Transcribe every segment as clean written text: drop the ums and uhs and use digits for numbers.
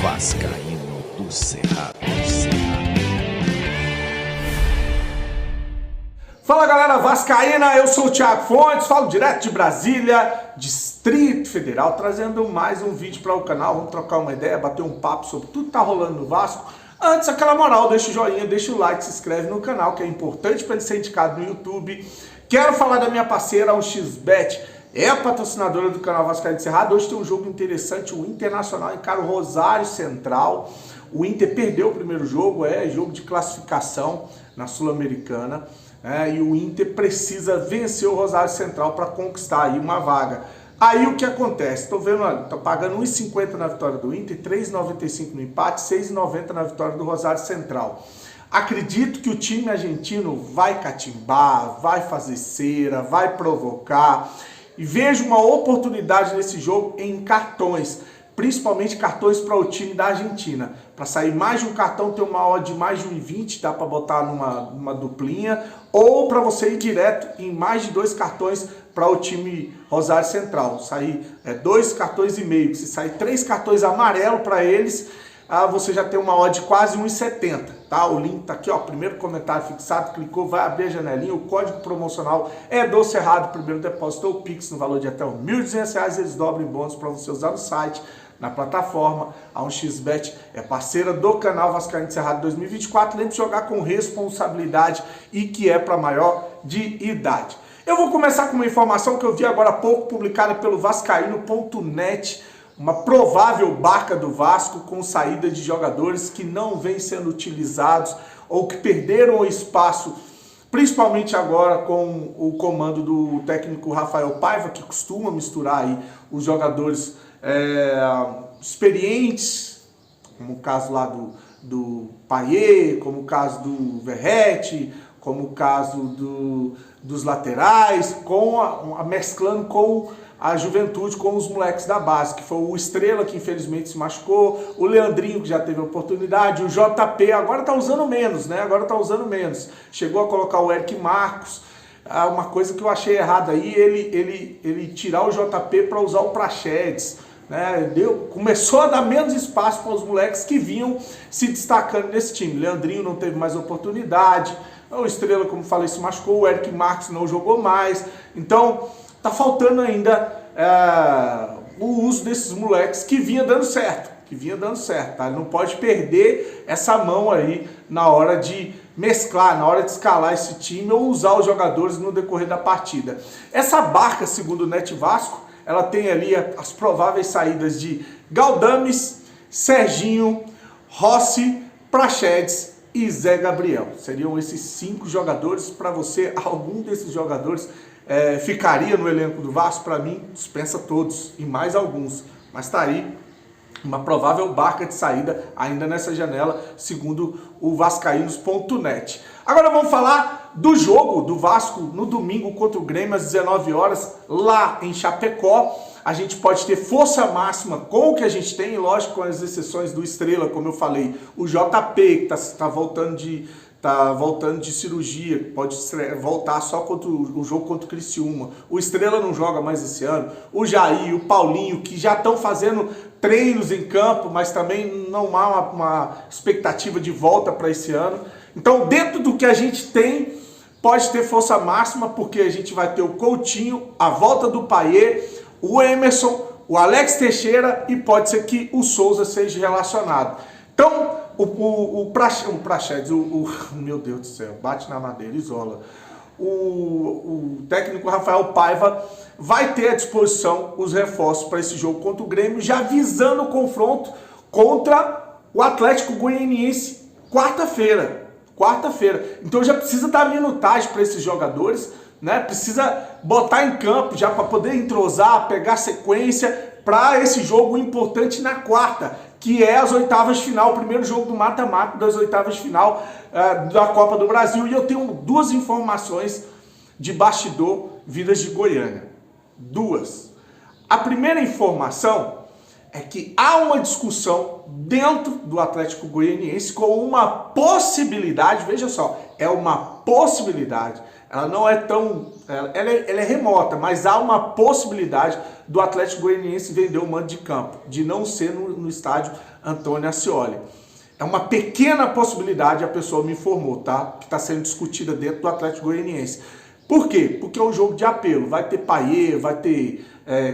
Vascaíno do Cerrado. Fala galera vascaína, eu sou o Thiago Fontes, falo direto de Brasília, Distrito Federal, trazendo mais um vídeo para o canal. Vamos trocar uma ideia, bater um papo sobre tudo que tá rolando no Vasco. Antes, aquela moral, deixa o joinha, deixa o like, se inscreve no canal, que é importante para ele ser indicado no YouTube. Quero falar da minha parceira, a 1xBet, é a patrocinadora do canal Vascaíno do Cerrado. Hoje tem um jogo interessante, o Internacional encara o Rosário Central. O Inter perdeu o primeiro jogo, jogo de classificação na Sul-Americana. E o Inter precisa vencer o Rosário Central para conquistar aí uma vaga. Aí o que acontece? Estou vendo, olha, tá pagando 1,50 na vitória do Inter, 3,95 no empate, 6,90 na vitória do Rosário Central. Acredito que o time argentino vai catimbar, vai fazer cera, vai provocar. E vejo uma oportunidade nesse jogo em cartões, principalmente cartões para o time da Argentina. Para sair mais de um cartão, ter uma odd de mais de 1,20, dá para botar numa duplinha, ou para você ir direto em mais de 2 cartões para o time Rosário Central. Sair 2 cartões e meio, se sair 3 cartões amarelo para eles, você já tem uma odd de quase 1,70, tá? O link tá aqui, ó, primeiro comentário fixado, clicou, vai abrir a janelinha, o código promocional é do Cerrado, primeiro depósito ou Pix no valor de até R$ 1.200, eles dobram em bônus para você usar no site, na plataforma. A 1xBet é parceira do canal Vascaíno do Cerrado 2024, lembre de jogar com responsabilidade e que é para maior de idade. Eu vou começar com uma informação que eu vi agora há pouco, publicada pelo Vascaíno.net, uma provável barca do Vasco com saída de jogadores que não vêm sendo utilizados ou que perderam o espaço, principalmente agora com o comando do técnico Rafael Paiva, que costuma misturar aí os jogadores experientes, como o caso lá do Payet, como o caso do Verratti, como o caso dos laterais, mesclando com a juventude, com os moleques da base, que foi o Estrela, que infelizmente se machucou, o Leandrinho, que já teve oportunidade, o JP, agora tá usando menos, né? Agora tá usando menos. Chegou a colocar o Eric Marcos. Uma coisa que eu achei errada aí, ele tirar o JP para usar o Praxedes, né? Começou a dar menos espaço para os moleques que vinham se destacando nesse time. Leandrinho não teve mais oportunidade, o Estrela, como falei, se machucou, o Eric Marcos não jogou mais. Então tá faltando ainda o uso desses moleques que vinha dando certo, tá? Ele não pode perder essa mão aí na hora de mesclar, na hora de escalar esse time ou usar os jogadores no decorrer da partida. Essa barca, segundo o Net Vasco, ela tem ali as prováveis saídas de Galdames, Serginho, Rossi, Praxedes e Zé Gabriel. Seriam esses 5 jogadores. Para você, algum desses jogadores ficaria no elenco do Vasco? Para mim, dispensa todos e mais alguns. Mas tá aí uma provável barca de saída ainda nessa janela, segundo o Vascaínos.net. Agora vamos falar do jogo do Vasco no domingo contra o Grêmio às 19 horas, lá em Chapecó. A gente pode ter força máxima com o que a gente tem, lógico, com as exceções do Estrela, como eu falei, o JP, que tá voltando de cirurgia, pode voltar só contra o jogo contra o Criciúma. O Estrela não joga mais esse ano. O Jair, o Paulinho, que já estão fazendo treinos em campo, mas também não há uma expectativa de volta para esse ano. Então, dentro do que a gente tem, pode ter força máxima, porque a gente vai ter o Coutinho, a volta do Payet, o Emerson, o Alex Teixeira e pode ser que o Souza seja relacionado. Então, o Praxedes, meu Deus do céu, bate na madeira, isola. O técnico Rafael Paiva vai ter à disposição os reforços para esse jogo contra o Grêmio, já visando o confronto contra o Atlético Goianiense quarta-feira. Então já precisa dar minutagem para esses jogadores, né? Precisa botar em campo já para poder entrosar, pegar sequência para esse jogo importante na quarta, que é as oitavas de final, o primeiro jogo do mata-mata das oitavas de final da Copa do Brasil. E eu tenho 2 informações de bastidor vindas de Goiânia. 2. A primeira informação é que há uma discussão dentro do Atlético Goianiense com uma possibilidade, veja só, é uma possibilidade ela não é tão... ela é remota, mas há uma possibilidade do Atlético Goianiense vender o mando de campo, de não ser no estádio Antônio Ascioli. É uma pequena possibilidade, a pessoa me informou, tá? Que está sendo discutida dentro do Atlético Goianiense. Por quê? Porque é um jogo de apelo. Vai ter Payet, vai ter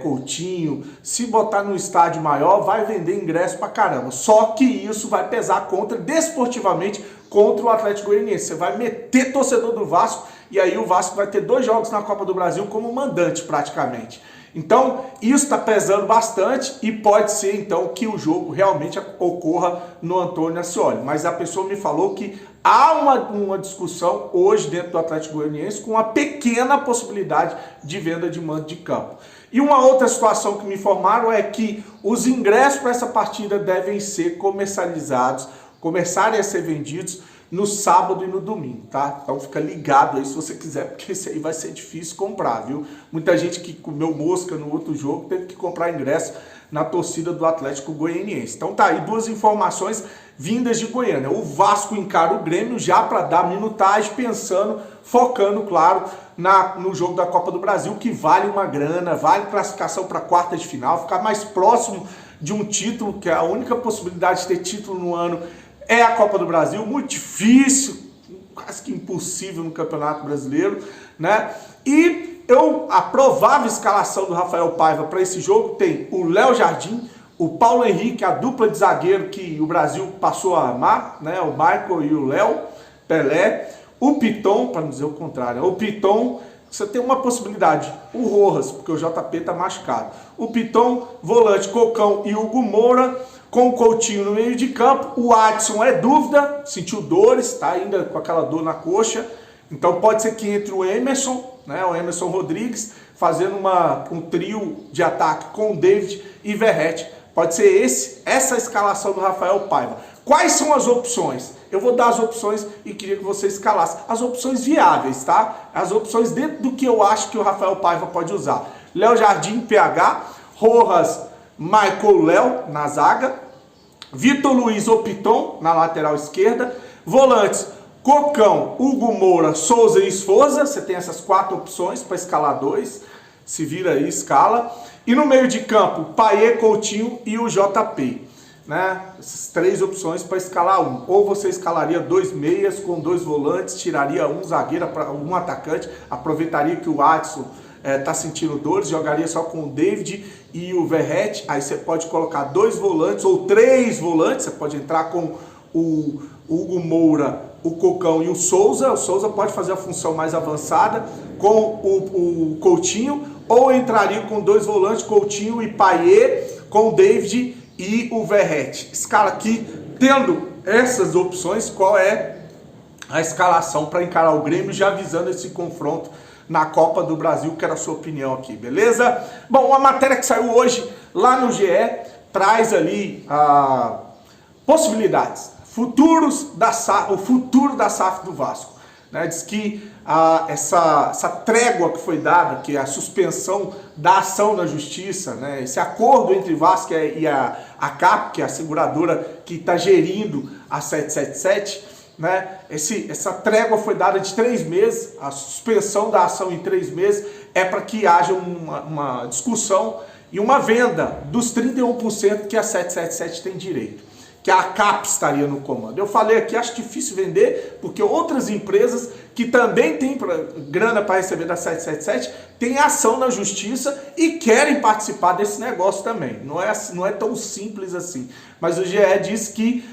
Coutinho. Se botar num estádio maior, vai vender ingresso pra caramba. Só que isso vai pesar desportivamente contra o Atlético Goianiense. Você vai meter torcedor do Vasco e aí o Vasco vai ter 2 jogos na Copa do Brasil como mandante praticamente. Então, isso está pesando bastante e pode ser, então, que o jogo realmente ocorra no Antônio Ascioli. Mas a pessoa me falou que há uma discussão hoje dentro do Atlético Goianiense com uma pequena possibilidade de venda de mando de campo. E uma outra situação que me informaram é que os ingressos para essa partida devem ser começarem a ser vendidos no sábado e no domingo, tá? Então fica ligado aí se você quiser, porque isso aí vai ser difícil comprar, viu? Muita gente que comeu mosca no outro jogo teve que comprar ingresso na torcida do Atlético Goianiense. Então tá aí 2 informações vindas de Goiânia. O Vasco encara o Grêmio já para dar minutagem, focando, claro, no jogo da Copa do Brasil, que vale uma grana, vale classificação para quartas de final, ficar mais próximo de um título, que é a única possibilidade de ter título no ano é a Copa do Brasil, muito difícil, quase que impossível no Campeonato Brasileiro, né? E a provável escalação do Rafael Paiva para esse jogo tem o Léo Jardim, o Paulo Henrique, a dupla de zagueiro que o Brasil passou a amar, né? O Michael e o Léo, Pelé, o Piton, para não dizer o contrário, o Piton, você tem uma possibilidade, o Rojas, porque o JP tá machucado, o Piton, volante, Cocão e Hugo Moura, com o Coutinho no meio de campo. O Adson é dúvida, sentiu dores, tá ainda com aquela dor na coxa, então pode ser que entre o Emerson, né, o Emerson Rodrigues, fazendo um trio de ataque com o David e Verratti. Pode ser essa escalação do Rafael Paiva. Quais são as opções? Eu vou dar as opções e queria que você escalasse. As opções viáveis, tá? As opções dentro do que eu acho que o Rafael Paiva pode usar. Léo Jardim, PH, Rojas, Michael, Léo na zaga, Vitor Luiz ou Piton na lateral esquerda, volantes Cocão, Hugo Moura, Souza e Esforza. Você tem essas 4 opções para escalar 2, se vira aí, escala. E no meio de campo, Payet, Coutinho e o JP, né? Essas 3 opções para escalar 1. Ou você escalaria 2 meias com 2 volantes, tiraria um zagueiro, um atacante, aproveitaria que o Adson tá sentindo dores, jogaria só com o David e o Verratti. Aí você pode colocar 2 volantes ou 3 volantes, você pode entrar com o Hugo Moura, o Cocão e o Souza. O Souza pode fazer a função mais avançada com o Coutinho, ou entraria com 2 volantes, Coutinho e Payet, com o David e o Verratti. Escala aqui, tendo essas opções, qual é a escalação para encarar o Grêmio, já visando esse confronto na Copa do Brasil. Quero a sua opinião aqui, beleza? Bom, a matéria que saiu hoje lá no GE traz ali possibilidades, o futuro da SAF do Vasco, né? Diz que essa trégua que foi dada, que é a suspensão da ação na justiça, né? Esse acordo entre Vasco e a CAP, que é a seguradora que está gerindo a 777, né? Essa trégua foi dada de 3 meses, a suspensão da ação em 3 meses é para que haja uma discussão e uma venda dos 31% que a 777 tem direito, que a CAP estaria no comando. Eu falei aqui, acho difícil vender, porque outras empresas que também têm grana para receber da 777 têm ação na justiça e querem participar desse negócio também. Não é tão simples assim. Mas o GE diz que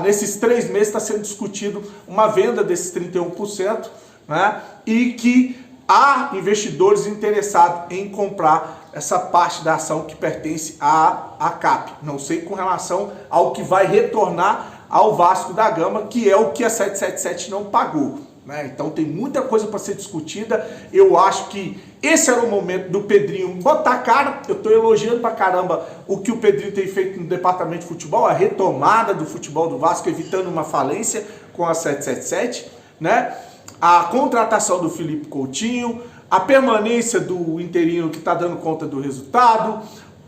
nesses 3 meses está sendo discutido uma venda desses 31%, né? E que há investidores interessados em comprar essa parte da ação que pertence à CAP. Não sei com relação ao que vai retornar ao Vasco da Gama, que é o que a 777 não pagou, né? Então tem muita coisa para ser discutida. Eu acho que esse era o momento do Pedrinho botar a cara. Eu estou elogiando pra caramba o que o Pedrinho tem feito no departamento de futebol, a retomada do futebol do Vasco, evitando uma falência com a 777, né? A contratação do Felipe Coutinho, a permanência do interino que está dando conta do resultado,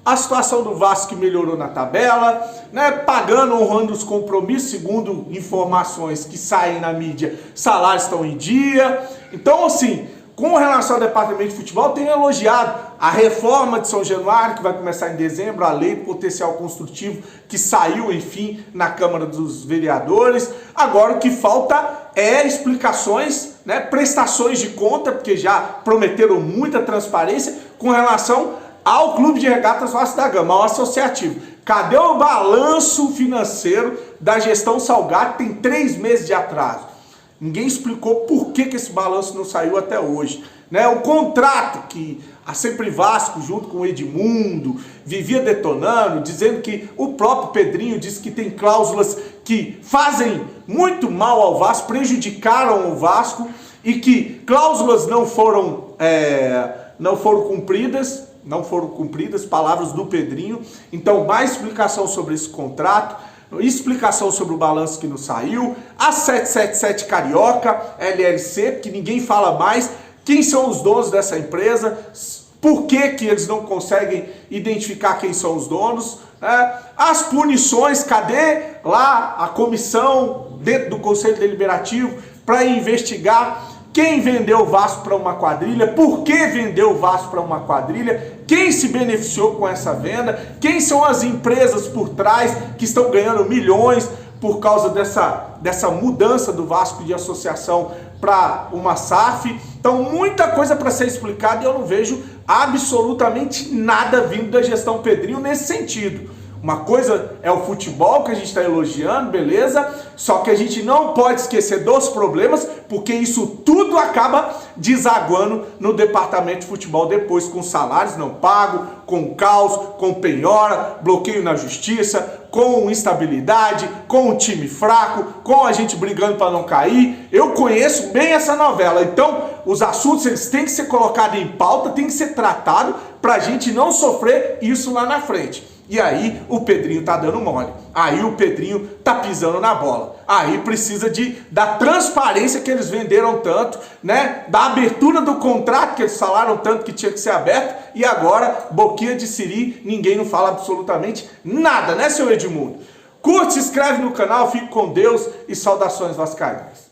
A situação do Vasco que melhorou na tabela, né? Pagando, honrando os compromissos, segundo informações que saem na mídia, salários estão em dia. Então, assim, com relação ao departamento de futebol, tenho elogiado a reforma de São Januário, que vai começar em dezembro, a lei do potencial construtivo, que saiu, enfim, na Câmara dos Vereadores. Agora, o que falta é explicações, né, prestações de conta, porque já prometeram muita transparência com relação ao Clube de Regatas Vasco da Gama, ao associativo. Cadê o balanço financeiro da gestão Salgado? Tem 3 meses de atraso. Ninguém explicou por que esse balanço não saiu até hoje. Né? O contrato que a Sempre Vasco, junto com o Edmundo, vivia detonando, dizendo que o próprio Pedrinho disse que tem cláusulas que fazem muito mal ao Vasco, prejudicaram o Vasco, e que cláusulas não foram cumpridas, palavras do Pedrinho. Então, mais explicação sobre esse contrato, explicação sobre o balanço que não saiu, a 777 Carioca, LLC, que ninguém fala mais, quem são os donos dessa empresa, por que eles não conseguem identificar quem são os donos, né? As punições, cadê lá a comissão dentro do Conselho Deliberativo para investigar quem vendeu o Vasco para uma quadrilha, por que vendeu o Vasco para uma quadrilha, quem se beneficiou com essa venda, quem são as empresas por trás que estão ganhando milhões por causa dessa mudança do Vasco de associação para uma SAF. Então, muita coisa para ser explicada e eu não vejo absolutamente nada vindo da gestão Pedrinho nesse sentido. Uma coisa é o futebol que a gente está elogiando, beleza? Só que a gente não pode esquecer dos problemas, porque isso tudo acaba desaguando no departamento de futebol depois, com salários não pagos, com caos, com penhora, bloqueio na justiça, com instabilidade, com um time fraco, com a gente brigando para não cair. Eu conheço bem essa novela. Então, os assuntos eles têm que ser colocados em pauta, têm que ser tratados para a gente não sofrer isso lá na frente. E aí o Pedrinho tá dando mole. Aí o Pedrinho tá pisando na bola. Aí precisa da transparência que eles venderam tanto, né? Da abertura do contrato que eles falaram tanto que tinha que ser aberto. E agora, boquinha de siri, ninguém não fala absolutamente nada, né, seu Edmundo? Curte, se inscreve no canal, fique com Deus e saudações vascaínas.